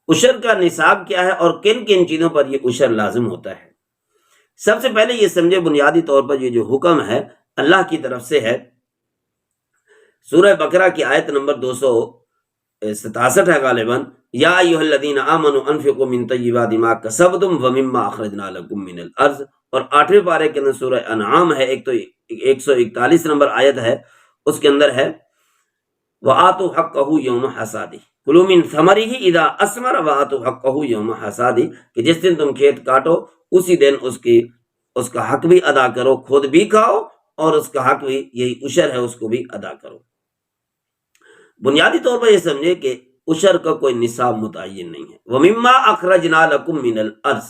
عشر کا نصاب کیا ہے اور کن کن چیزوں پر یہ عشر لازم ہوتا ہے۔ سب سے پہلے یہ سمجھے بنیادی طور پر یہ جو حکم ہے اللہ کی طرف سے ہے۔ سورہ بقرہ کی آیت نمبر 267 ہے غالباً، یا ایھا الذین آمنوا انفقوا من طیبات ما کسبتم ومما اخرجنا لکم من الارض، اور 8ویں پارے کے اندر سورہ انعام ہے، ایک تو 141 نمبر آیت ہے، اس کے اندر ہے وآتوا حقہ یوم حصادہ کلوا من ثمرہ اذا اثمر وآتوا حقہ یوم حصادہ، کہ جس دن تم کھیت کاٹو اسی دن اس کا حق بھی ادا کرو، خود بھی کھاؤ اور اس کا حق بھی، یہی عشر ہے، اس کو بھی ادا کرو۔ بنیادی طور پر یہ سمجھے کہ عشر کا کوئی نصاب متعین نہیں ہے۔ وَمِمَّا أَخْرَجْنَا لَكُم مِّنَ الْأَرْضِ،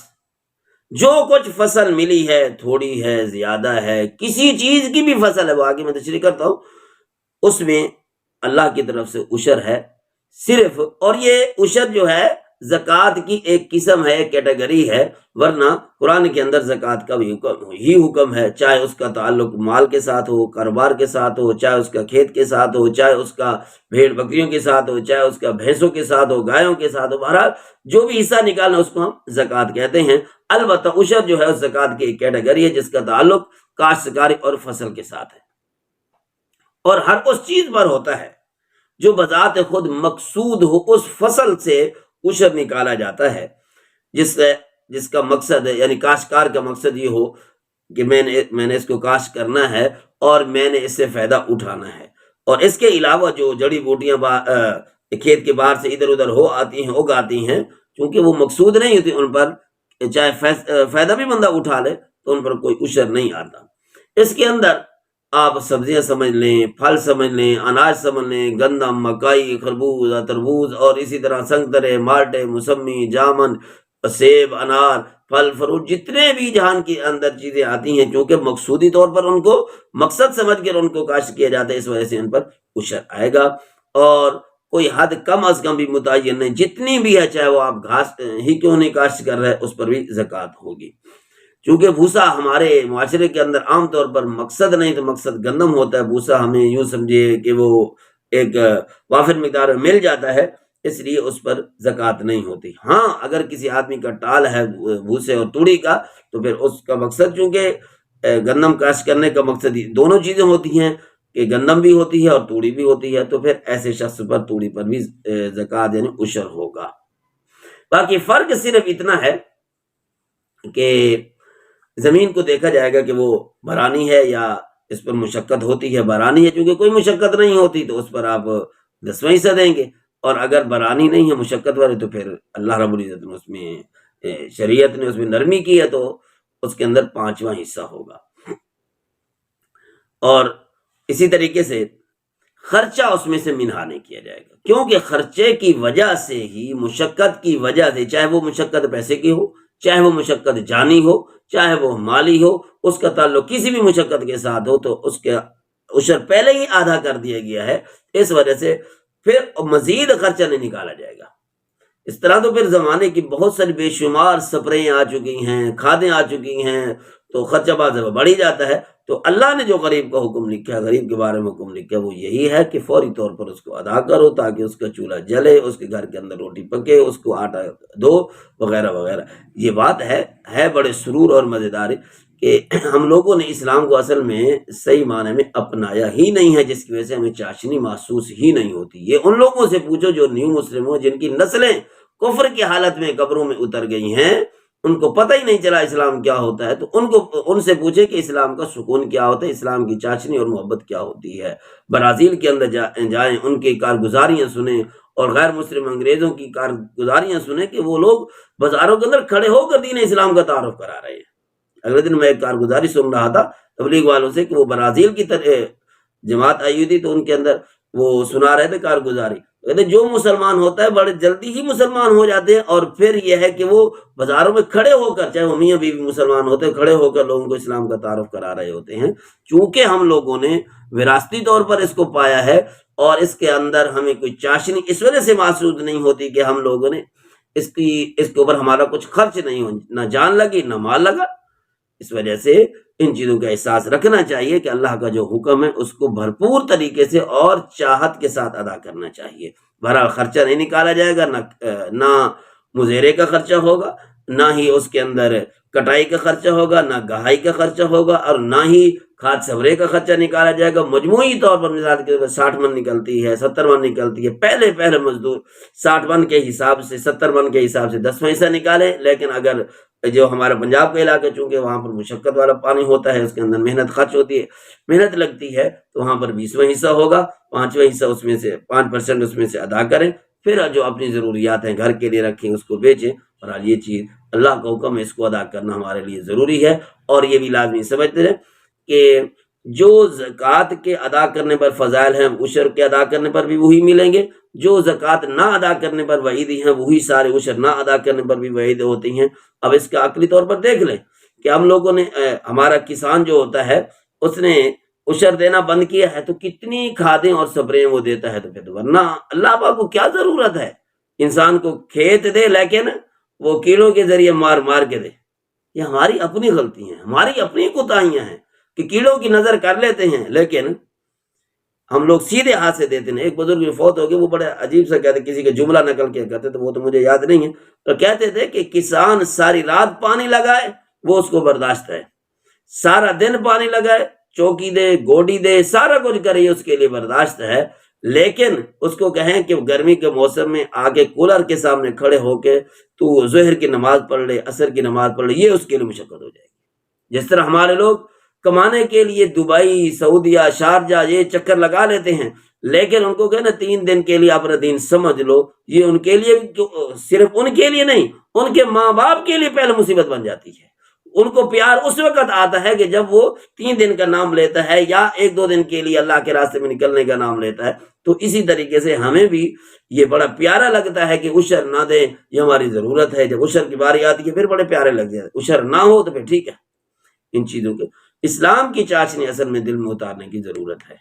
جو کچھ فصل ملی ہے، تھوڑی ہے، زیادہ ہے، کسی چیز کی بھی فصل ہے، وہ آگے میں تشریح کرتا ہوں، اس میں اللہ کی طرف سے عشر ہے صرف۔ اور یہ عشر جو ہے زکوٰۃ کی ایک قسم ہے، ایک کیٹیگری ہے، ورنہ قرآن کے اندر زکوٰۃ کا بھی حکم ہے، چاہے اس کا تعلق مال کے ساتھ ہو، کاروبار کے ساتھ ہو، چاہے اس کا کھیت کے ساتھ ہو، چاہے اس کا بھیڑ بکریوں کے ساتھ ہو، چاہے اس کا بھینسوں کے ساتھ ہو، گایوں کے ساتھ ہو، بہرحال جو بھی حصہ نکالنا اس کو ہم زکوٰۃ کہتے ہیں۔ البتہ عشر جو ہے اس زکوٰۃ کی ایک کیٹیگری ہے جس کا تعلق کاشتکاری اور فصل کے ساتھ ہے، اور ہر اس چیز پر ہوتا ہے جو بذات خود مقصود ہو، اس فصل سے عشر نکالا جاتا ہے جس کا مقصد ہے، یعنی کاشتکار کا مقصد یہ ہو کہ میں نے اس کو کاشت کرنا ہے اور میں نے اس سے فائدہ اٹھانا ہے، اور اس کے علاوہ جو جڑی بوٹیاں کھیت کے باہر سے ادھر ادھر ہو آتی ہیں، اگاتی ہیں، چونکہ وہ مقصود نہیں ہوتی، ان پر چاہے فائدہ بھی بندہ اٹھا لے تو ان پر کوئی عشر نہیں آتا۔ اس کے اندر آپ سبزیاں سمجھ لیں، پھل سمجھ لیں، اناج سمجھ لیں، گندم، مکئی، خربوز، تربوز، اور اسی طرح سنگترے، مالٹے، موسمی، جامن، سیب، انار، پھل فروٹ، جتنے بھی جہان کے اندر چیزیں آتی ہیں، چونکہ مقصودی طور پر ان کو مقصد سمجھ کر ان کو کاشت کیا جاتا ہے، اس وجہ سے ان پر عشر آئے گا، اور کوئی حد کم از کم بھی متعین نہیں، جتنی بھی ہے، چاہے وہ آپ گھاس ہی کیوں نہیں کاشت کر رہے، اس پر بھی زکوٰۃ ہوگی۔ چونکہ بھوسا ہمارے معاشرے کے اندر عام طور پر مقصد نہیں تو مقصد گندم ہوتا ہے، بھوسا ہمیں یوں سمجھے کہ وہ ایک وافر مقدار میں مل جاتا ہے، اس لیے اس پر زکوٰۃ نہیں ہوتی۔ ہاں اگر کسی آدمی کا ٹال ہے بھوسے اور توڑی کا، تو پھر اس کا مقصد، چونکہ گندم کاشت کرنے کا مقصد دونوں چیزیں ہوتی ہیں کہ گندم بھی ہوتی ہے اور توڑی بھی ہوتی ہے، تو پھر ایسے شخص پر توڑی پر بھی زکوٰۃ یعنی عشر ہوگا۔ باقی فرق صرف اتنا ہے کہ زمین کو دیکھا جائے گا کہ وہ برانی ہے یا اس پر مشقت ہوتی ہے۔ برانی ہے چونکہ کوئی مشقت نہیں ہوتی تو اس پر آپ 10واں حصہ دیں گے، اور اگر برانی نہیں ہے، مشقت والے، تو پھر اللہ رب العزت نے اس میں، شریعت نے اس میں نرمی کی ہے، تو اس کے اندر 5واں حصہ ہوگا۔ اور اسی طریقے سے خرچہ اس میں سے منہا نہیں کیا جائے گا، کیونکہ خرچے کی وجہ سے ہی، مشقت کی وجہ سے، چاہے وہ مشقت پیسے کی ہو، چاہے وہ مشقت جانی ہو، چاہے وہ مالی ہو، اس کا تعلق کسی بھی مشقت کے ساتھ ہو، تو اس کا عشر پہلے ہی آدھا کر دیا گیا ہے، اس وجہ سے پھر مزید خرچہ نہیں نکالا جائے گا۔ اس طرح تو پھر زمانے کی بہت ساری بے شمار سپریں آ چکی ہیں، کھادیں آ چکی ہیں، تو خرچہ بعض بڑھ ہی جاتا ہے۔ تو اللہ نے جو غریب کا حکم لکھا ہے، غریب کے بارے میں حکم لکھا ہے، وہ یہی ہے کہ فوری طور پر اس کو ادا کرو، تاکہ اس کا چولہا جلے، اس کے گھر کے اندر روٹی پکے، اس کو آٹا دو، وغیرہ وغیرہ۔ یہ بات ہے بڑے سرور اور مزیدار کہ ہم لوگوں نے اسلام کو اصل میں صحیح معنی میں اپنایا ہی نہیں ہے، جس کی وجہ سے ہمیں چاشنی محسوس ہی نہیں ہوتی۔ یہ ان لوگوں سے پوچھو جو نیو مسلم ہوں، جن کی نسلیں کفر کی حالت میں قبروں میں اتر گئی ہیں، ان کو پتہ ہی نہیں چلا اسلام کیا ہوتا ہے، تو ان سے پوچھے کہ اسلام کا سکون کیا ہوتا ہے، اسلام کی چاشنی اور محبت کیا ہوتی ہے۔ برازیل کے اندر جائیں، ان کی کارگزاریاں سنیں، اور غیر مسلم انگریزوں کی کارگزاریاں سنیں کہ وہ لوگ بازاروں کے اندر کھڑے ہو کر دین اسلام کا تعارف کرا رہے ہیں۔ اگلے دن میں ایک کارگزاری سن رہا تھا تبلیغ والوں سے کہ وہ برازیل کی جماعت آئی ہوئی تھی، تو ان کے اندر وہ سنا رہے تھے کارگزاری، کہتے جو مسلمان ہوتا ہے بڑے جلدی ہی مسلمان ہو جاتے ہیں، اور پھر یہ ہے کہ وہ بازاروں میں کھڑے ہو کر، چاہے وہ میاں بیوی مسلمان ہوتے ہیں، کھڑے ہو کر لوگوں کو اسلام کا تعارف کرا رہے ہوتے ہیں۔ چونکہ ہم لوگوں نے وراثتی طور پر اس کو پایا ہے، اور اس کے اندر ہمیں کوئی چاشنی اس وجہ سے محسوس نہیں ہوتی کہ ہم لوگوں نے اس کے اوپر ہمارا کچھ خرچ نہیں ہو، نہ جان لگی نہ مال لگا، اس وجہ سے ان چیزوں کا احساس رکھنا چاہیے کہ اللہ کا جو حکم ہے اس کو بھرپور طریقے سے اور چاہت کے ساتھ ادا کرنا چاہیے. بہرحال خرچہ نہیں نکالا جائے گا، نہ مزیرے کا خرچہ ہوگا، نہ ہی اس کے اندر کٹائی کا خرچہ ہوگا، نہ گہائی کا خرچہ ہوگا، اور نہ ہی کھاد سبرے کا خرچہ نکالا جائے گا. مجموعی طور پر مثال کے 60 من نکلتی ہے، 70 من نکلتی ہے، پہلے مزدور 60 من کے حساب سے 70 من کے حساب سے 10واں حصہ نکالے. لیکن اگر جو ہمارا پنجاب کا علاقہ چونکہ وہاں پر مشقت والا پانی ہوتا ہے، اس کے اندر محنت خرچ ہوتی ہے، محنت لگتی ہے، تو وہاں پر 20واں حصہ ہوگا. 5واں حصہ اس میں سے 5% اس میں سے ادا کریں، پھر جو اپنی ضروریات ہیں گھر کے لیے رکھیں، اس کو بیچیں. اور یہ چیز اللہ کا حکم ہے، اس کو ادا کرنا ہمارے لیے ضروری ہے. اور یہ بھی لازمی سمجھتے ہیں کہ جو زکوٰۃ کے ادا کرنے پر فضائل ہیں، عشر کے ادا کرنے پر بھی وہی ملیں گے. جو زکوٰۃ نہ ادا کرنے پر وعیدی ہیں، وہی سارے عشر نہ ادا کرنے پر بھی وعید ہوتی ہیں. اب اس کا عقلی طور پر دیکھ لیں کہ ہم لوگوں نے ہمارا کسان جو ہوتا ہے اس نے عشر دینا بند کیا ہے، تو کتنی کھادیں اور سبریں وہ دیتا ہے. تو پھر ورنہ اللہ پاک کو کیا ضرورت ہے انسان کو کھیت دے لیکن وہ کیلوں کے ذریعے مار کے دے. یہ ہماری اپنی غلطی ہیں، ہماری اپنی کوتاہیاں ہیں کہ کیلوں کی نظر کر لیتے ہیں لیکن ہم لوگ سیدھے ہاتھ سے دیتے ہیں. ایک بزرگ جو فوت ہو گئے وہ بڑے عجیب سا کہتے، کسی کا جملہ نقل کے کہتے تو وہ تو مجھے یاد نہیں ہے، تو کہتے تھے کہ کسان ساری رات پانی لگائے وہ اس کو برداشت ہے، سارا دن پانی لگائے، چوکی دے، گوڈی دے، سارا کچھ کرے، اس کے لیے برداشت ہے. لیکن اس کو کہیں کہ گرمی کے موسم میں آگے کولر کے سامنے کھڑے ہو کے تو ظہر کی نماز پڑھ لے، عصر کی نماز پڑھ لے، یہ اس کے لیے مشقت ہو جائے گی. جس طرح ہمارے لوگ کمانے کے لیے دبئی، سعودیہ، شارجہ یہ چکر لگا لیتے ہیں، لیکن ان کو کہنا 3 دن کے لیے اپنا دین سمجھ لو، یہ ان کے لیے صرف ان کے لیے نہیں، ان کے ماں باپ کے لیے پہلے مصیبت بن جاتی ہے. ان کو پیار اس وقت آتا ہے کہ جب وہ 3 دن کا نام لیتا ہے یا 1-2 دن کے لیے اللہ کے راستے میں نکلنے کا نام لیتا ہے. تو اسی طریقے سے ہمیں بھی یہ بڑا پیارا لگتا ہے کہ عشر نہ دیں، یہ ہماری ضرورت ہے. جب عشر کی باری آتی ہے پھر بڑے پیارے لگ جاتے. عشر نہ ہو تو پھر ٹھیک ہے. ان چیزوں کے اسلام کی چاشنی اصل میں دل میں اتارنے کی ضرورت ہے.